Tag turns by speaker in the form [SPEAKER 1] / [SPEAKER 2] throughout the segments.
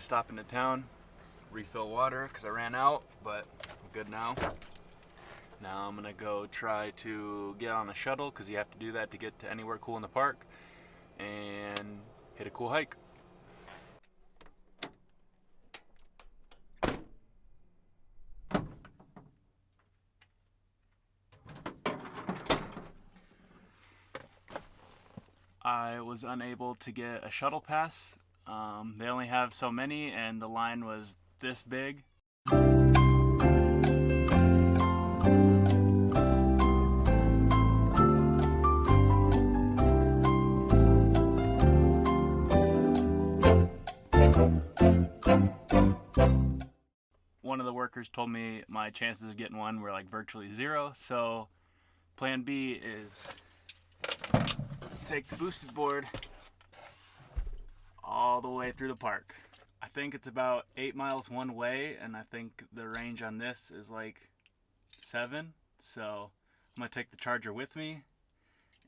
[SPEAKER 1] stop into town, refill water because I ran out, but I'm good now. Now I'm gonna go try to get on a shuttle because you have to do that to get to anywhere cool in the park, and hit a cool hike. I was unable to get a shuttle pass. They only have so many and the line was this big. One of the workers told me my chances of getting one were like virtually zero, so plan B is take the boosted board all the way through the park. I think it's about 8 miles one way, and I think the range on this is like 7, so I'm gonna take the charger with me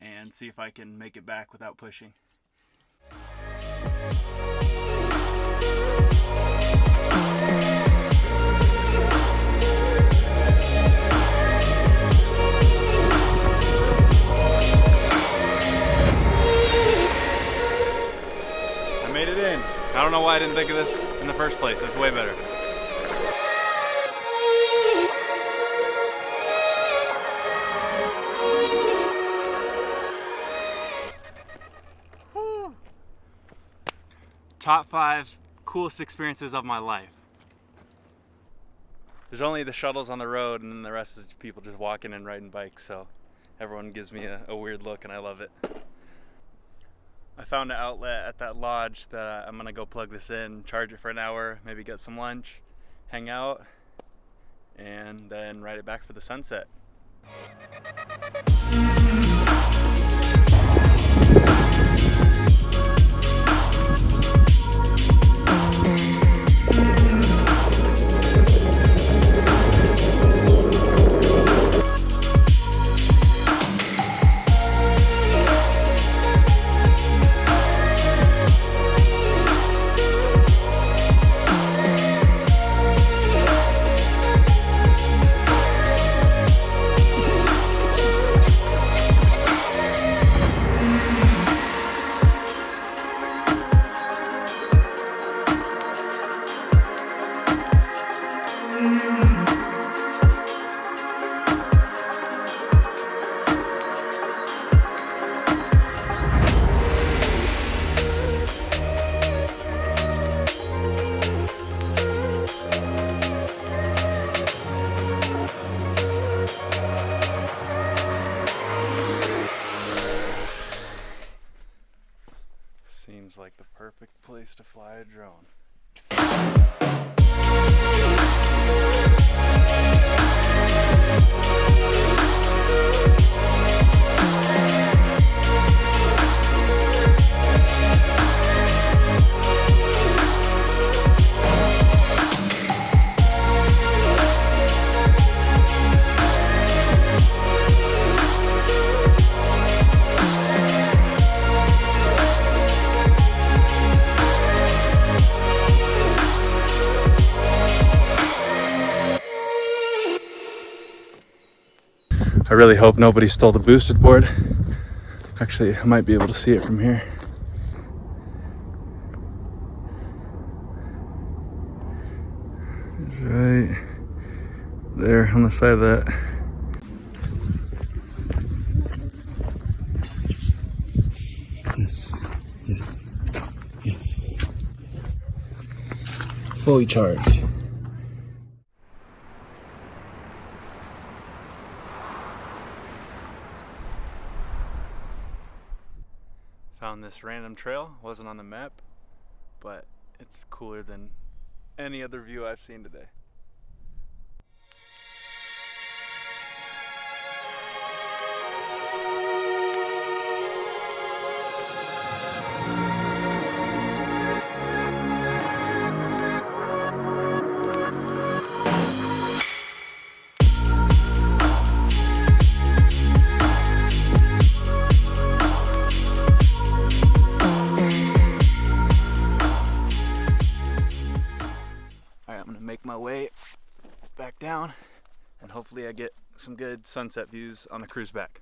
[SPEAKER 1] and see if I can make it back without pushing. I don't know why I didn't think of this in the first place. It's way better. Woo. Top 5 coolest experiences of my life. There's only the shuttles on the road, and then the rest is people just walking and riding bikes, so everyone gives me a weird look, and I love it. I found an outlet at that lodge that I'm gonna go plug this in, charge it for an hour, maybe get some lunch, hang out, and then ride it back for the sunset. Seems like the perfect place to fly a drone. I really hope nobody stole the boosted board. Actually, I might be able to see it from here. It's right there on the side of that. Yes. Fully charged. Found this random trail, wasn't on the map, but it's cooler than any other view I've seen today. way back down, and hopefully I get some good sunset views on the cruise back.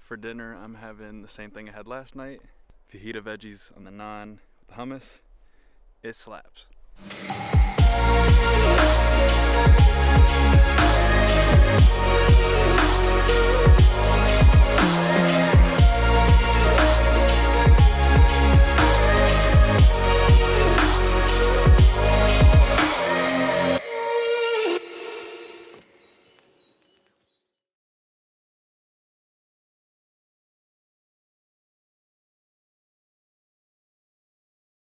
[SPEAKER 1] For dinner, I'm having the same thing I had last night. Fajita veggies on the naan with the hummus. It slaps.